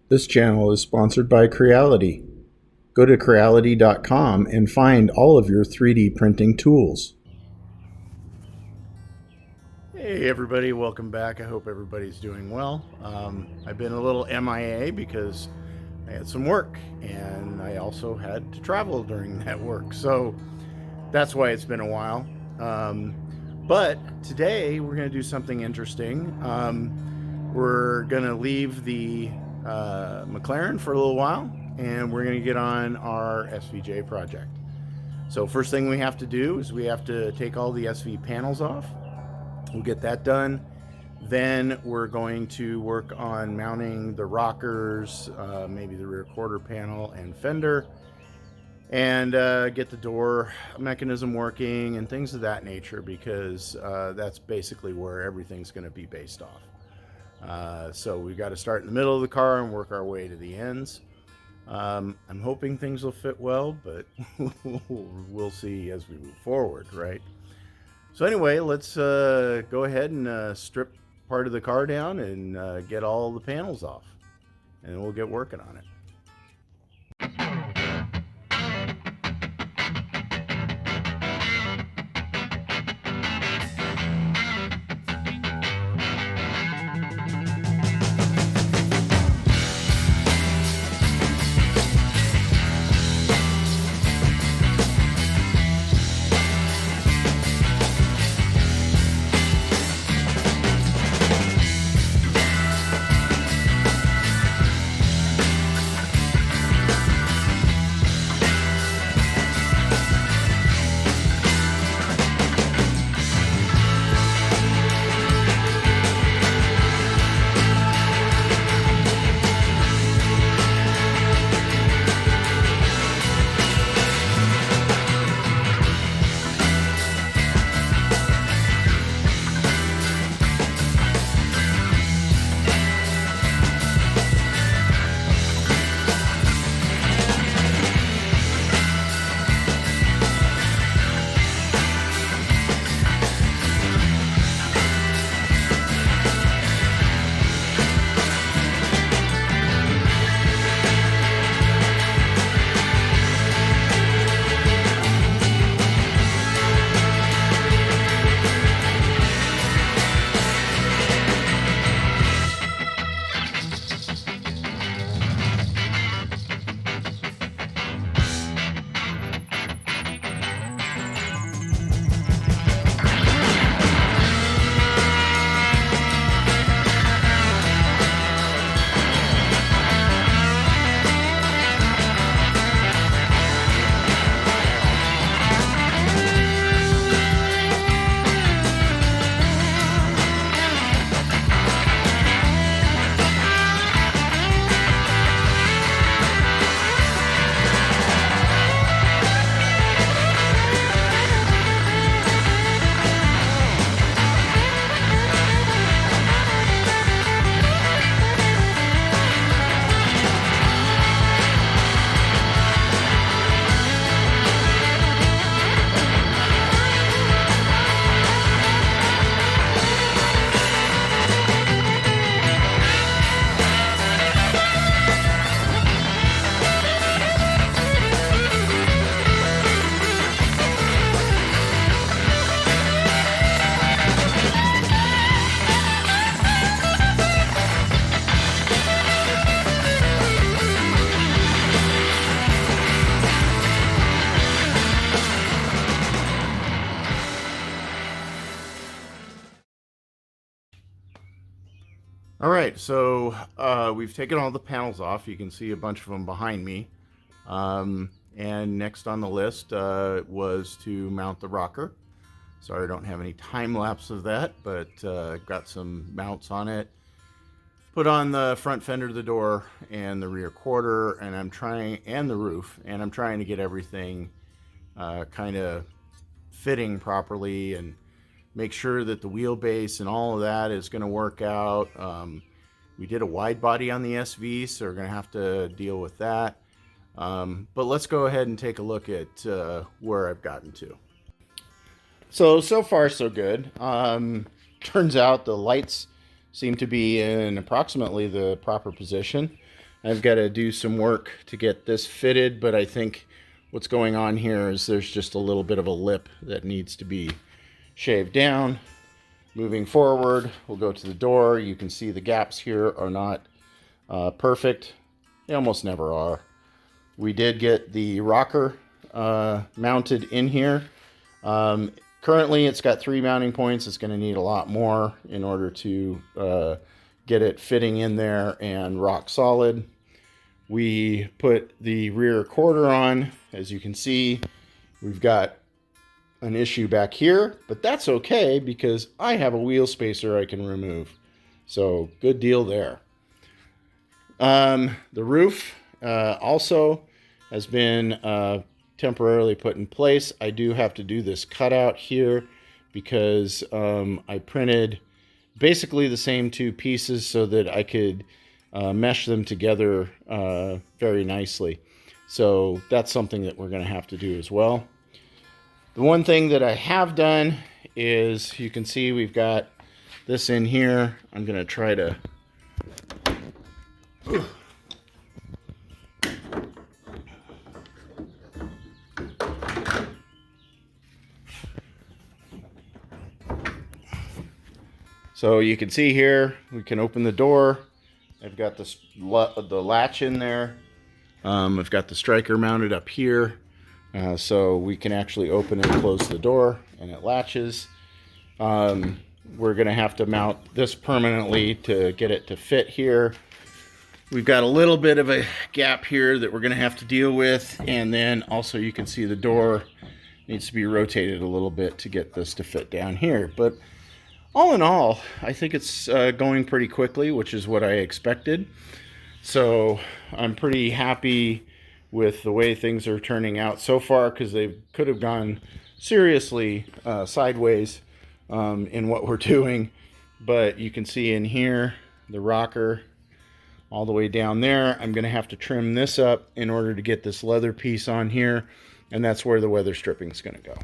This channel is sponsored by Creality. Go to Creality.com and find all of your 3D printing tools. Hey everybody, welcome back. I hope everybody's doing well. I've been a little MIA because I had some work and I also had to travel during that work. So that's why it's been a while. But today we're going to do something interesting. We're going to leave the McLaren for a little while and we're going to get on our SVJ project. So first thing we have to do is we have to take all the SV panels off. We'll get that done. Then we're going to work on mounting the rockers, maybe the rear quarter panel and fender, and get the door mechanism working and things of that nature, because that's basically where everything's going to be based off. So we've got to start in the middle of the car and work our way to the ends. I'm hoping things will fit well, but we'll see as we move forward, right? So anyway, let's go ahead and strip part of the car down and get all the panels off, and we'll get working on it. All right, so we've taken all the panels off. You can see a bunch of them behind me. And next on the list was to mount the rocker. Sorry I don't have any time lapse of that, but got some mounts on it. Put on the front fender of the door and the rear quarter, and and the roof, and I'm trying to get everything kind of fitting properly and make sure that the wheelbase and all of that is going to work out. We did a wide body on the SV, so we're going to have to deal with that. But let's go ahead and take a look at where I've gotten to. So far so good. Turns out the lights seem to be in approximately the proper position. I've got to do some work to get this fitted, but I think what's going on here is there's just a little bit of a lip that needs to be shaved down. Moving forward, we'll go to the door. You can see the gaps here are not perfect. They almost never are. We did get the rocker mounted in here. Currently, it's got 3 mounting points. It's going to need a lot more in order to get it fitting in there and rock solid. We put the rear quarter on. As you can see, we've got an issue back here, but that's okay because I have a wheel spacer I can remove. So good deal there. The roof also has been temporarily put in place. I do have to do this cutout here because I printed basically the same 2 pieces so that I could mesh them together very nicely. So that's something that we're going to have to do as well. The one thing that I have done is, you can see we've got this in here. I'm going to try to so you can see here, we can open the door. I've got the latch in there. I've got the striker mounted up here. So we can actually open and close the door and it latches. We're going to have to mount this permanently to get it to fit here. We've got a little bit of a gap here that we're going to have to deal with. And then also you can see the door needs to be rotated a little bit to get this to fit down here. But all in all, I think it's going pretty quickly, which is what I expected. So I'm pretty happy with the way things are turning out so far, because they could have gone seriously sideways in what we're doing. But you can see in here the rocker all the way down there. I'm going to have to trim this up in order to get this leather piece on here, and that's where the weather stripping is going to go.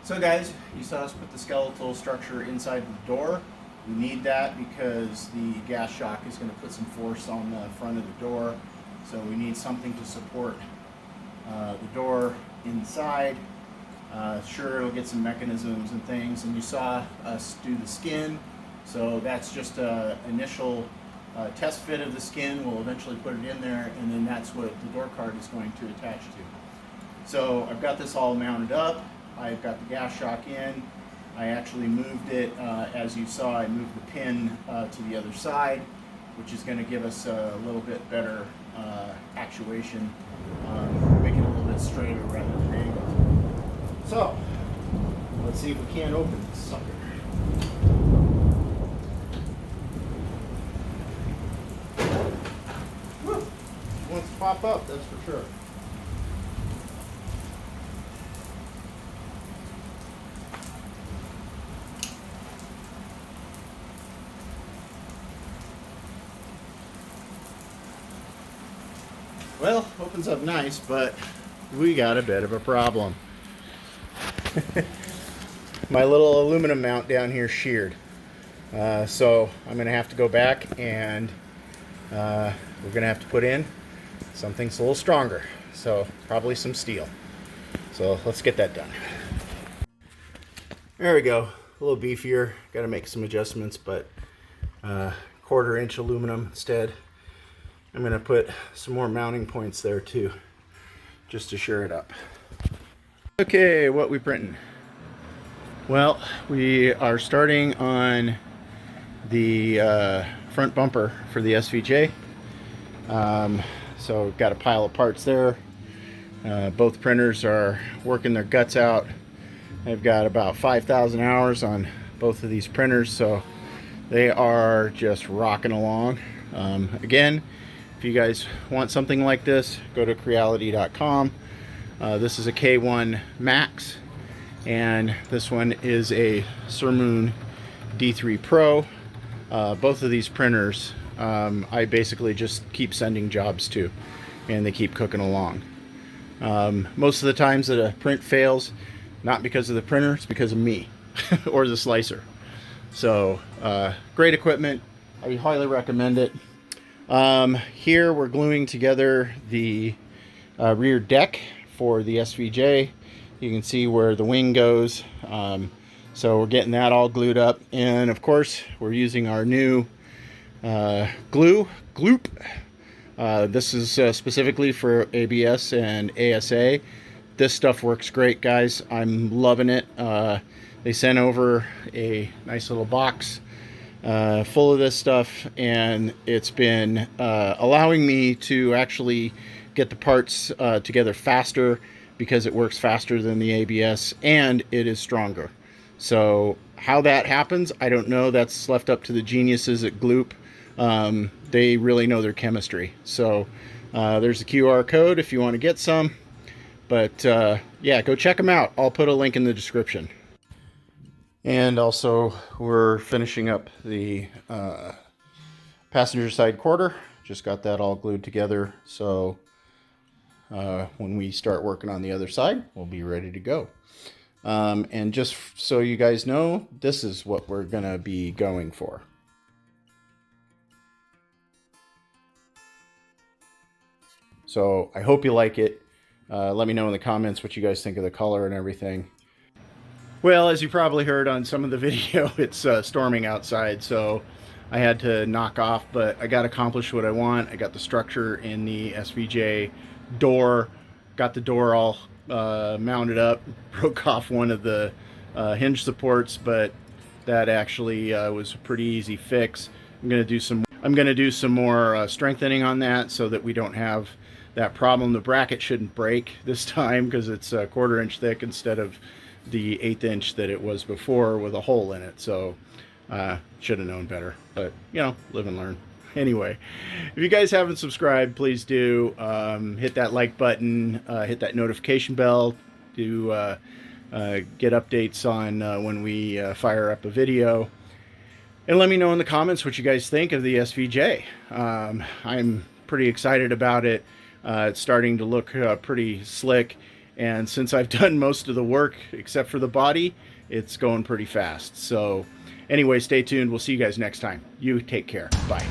So guys, you saw us put the skeletal structure inside the door. We need that because the gas shock is going to put some force on the front of the door. So we need something to support the door inside. Sure, it'll get some mechanisms and things, and you saw us do the skin. So that's just an initial test fit of the skin. We'll eventually put it in there, and then that's what the door card is going to attach to. So I've got this all mounted up. I've got the gas shock in. I actually moved it, as you saw, I moved the pin to the other side, which is going to give us a little bit better actuation, make it a little bit straighter rather than angled. So, let's see if we can't open this sucker. Woo! It wants to pop up, that's for sure. Well, opens up nice, but we got a bit of a problem. My little aluminum mount down here sheared. So I'm going to have to go back and we're going to have to put in something a little stronger. So probably some steel. So let's get that done. There we go. A little beefier. Got to make some adjustments, but 1/4 inch aluminum instead. I'm going to put some more mounting points there too, just to sure it up. Okay, what we printing? Well, we are starting on the front bumper for the SVJ. So got a pile of parts there. Both printers are working their guts out. I've got about 5,000 hours on both of these printers, so they are just rocking along. Again, if you guys want something like this, go to creality.com. This is a K1 Max, and this one is a Surmoon D3 Pro. Both of these printers, I basically just keep sending jobs to, and they keep cooking along. Most of the times that a print fails, not because of the printer, it's because of me or the slicer. So, great equipment. I highly recommend it. Here we're gluing together the rear deck for the SVJ. You can see where the wing goes. So we're getting that all glued up, and of course we're using our new Gloop. This is specifically for ABS and ASA. This stuff works great, guys. I'm loving it. They sent over a nice little box full of this stuff, and it's been allowing me to actually get the parts together faster because it works faster than the ABS, and it is stronger. So how that happens, I don't know. That's left up to the geniuses at Gloop. They really know their chemistry. So there's a QR code if you want to get some, but yeah, go check them out. I'll put a link in the description. And also, we're finishing up the passenger side quarter. Just got that all glued together, so when we start working on the other side, we'll be ready to go. And just so you guys know, this is what we're gonna be going for. So I hope you like it. Let me know in the comments what you guys think of the color and everything. Well, as you probably heard on some of the video, it's storming outside, so I had to knock off, but I got accomplished what I want. I got the structure in the SVJ door, got the door all mounted up, broke off one of the hinge supports, but that actually was a pretty easy fix. I'm gonna do some more strengthening on that so that we don't have that problem. The bracket shouldn't break this time because it's a 1/4 inch thick instead of the 1/8 inch that it was before with a hole in it. So should have known better, but you know, live and learn. Anyway, if you guys haven't subscribed, please do. Hit that like button, hit that notification bell to get updates on when we fire up a video. And let me know in the comments what you guys think of the SVJ. I'm pretty excited about it. It's starting to look pretty slick. And since I've done most of the work except for the body, it's going pretty fast. So anyway, stay tuned. We'll see you guys next time. You take care. Bye.